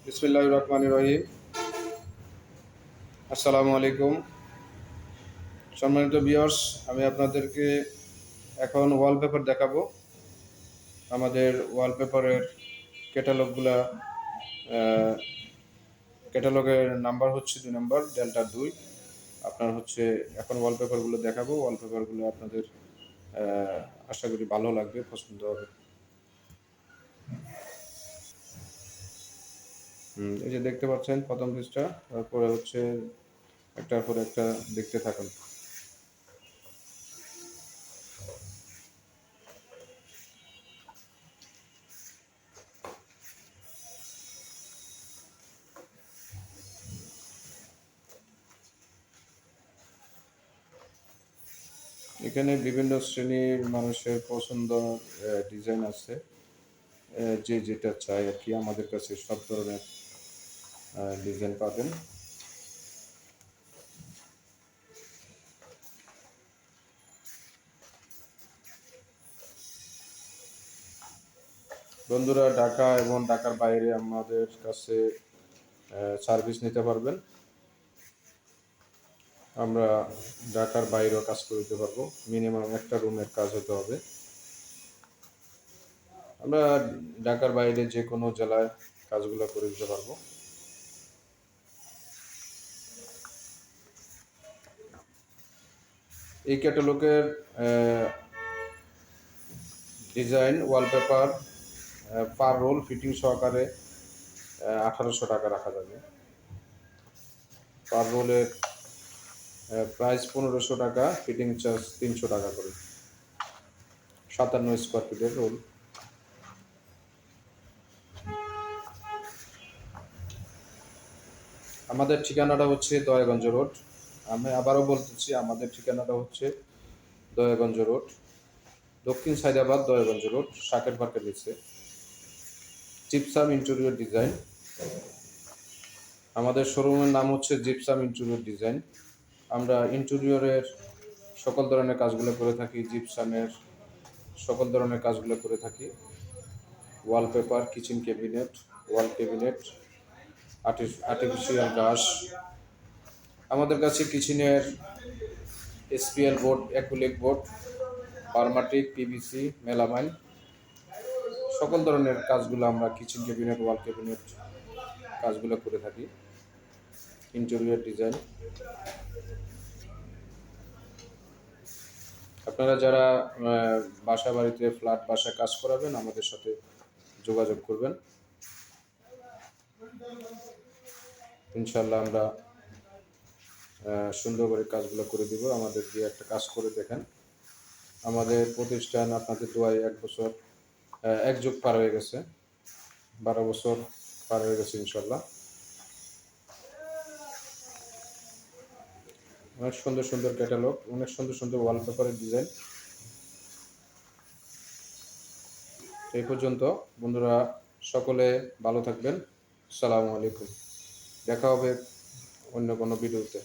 বিসমিল্লাহির রহমানির রহিম। আসসালামু আলাইকুম সম্মানিত ভিউয়ার্স, আমি আপনাদেরকে এখন ওয়ালপেপার দেখাবো। আমাদের ওয়ালপেপারের ক্যাটালগুলা, ক্যাটালগের নাম্বার হচ্ছে 2 নাম্বার, ডেল্টা 2। আপনার হচ্ছে এখন ওয়ালপেপারগুলো দেখাবো। ওয়ালপেপারগুলো আপনাদের আশা করি ভালো লাগবে, পছন্দ হবে। এই যে দেখতে পাচ্ছেন প্রথম পৃষ্ঠা, তারপরে হচ্ছে একটার পর একটা দেখতে থাকুন। এখানে বিভিন্ন শ্রেণীর মানুষের পছন্দ ডিজাইন আছে। যে যেটা চাই আর কি, আমাদের কাছে সব ধরনের ডিজাইন পাবেন। বন্ধুরা, ঢাকা এবং ঢাকার বাইরে আমাদের কাছে সার্ভিস নিতে পারবেন। আমরা ঢাকার বাইরেও কাজ করে দিতে পারবো। মিনিমাম একটা রুমের কাজ হতে হবে। আমরা ঢাকার বাইরে যে কোনো জেলায় কাজগুলো করে দিতে পারবো। এই ক্যাটালগের design wallpaper per roll fitting সহকারে 1800 টাকা রাখা যাবে। পার রোলের প্রাইস 1500 টাকা, ফিটিং চার্জ 300 টাকা করে। 57 স্কোয়ার ফিটের রোল। আমাদের ঠিকানাটা হচ্ছে দয়াগঞ্জ রোড। আমি আবারও বলতেছি, আমাদের ঠিকানাটা হচ্ছে দয়াগঞ্জ রোড, দক্ষিণ সায়দাবাদ, দয়াগঞ্জ রোড, শাকের পার্কের নিচে। Gypsum interior design. আমাদের শোরুমের নাম হচ্ছে জিপসাম ইন্টেরিয়র ডিজাইন। আমরা ইন্টেরিয়রের সকল ধরনের কাজগুলো করে থাকি, জিপসামের সকল ধরনের কাজগুলো করে থাকি। Wallpaper, kitchen cabinet, wall cabinet, artificial ঘাস। আমাদের কাছে কিচেনের এসপিএল বোর্ড, অ্যাক্রিলিক বোর্ড, পারমাটিক, পিভিসি, মেলামাইন সকল ধরনের কাজগুলো আমরা কিচেন ক্যাবিনেট, ওয়াল ক্যাবিনেট কাজগুলো করে থাকি। Interior design. আপনারা যারা বাসা বাড়িতে ফ্ল্যাট বাসায় কাজ করাবেন, আমাদের সাথে যোগাযোগ করবেন। ইনশাল্লাহ আমরা সুন্দর করে কাজগুলো করে দিব। আমাদের দিয়ে একটা কাজ করে দেখেন। আমাদের প্রতিষ্ঠান আপনাদের দোয়ায় 1 যুগ পার হয়ে গেছে, 12 বছর পার হয়ে গেছে ইনশাল্লাহ। অনেক সুন্দর সুন্দর ক্যাটালগ, অনেক সুন্দর সুন্দর ওয়ালপেপারের ডিজাইন। এই পর্যন্ত বন্ধুরা, সকলে ভালো থাকবেন। আসসালামু আলাইকুম। দেখা হবে অন্য কোনো ভিডিওতে।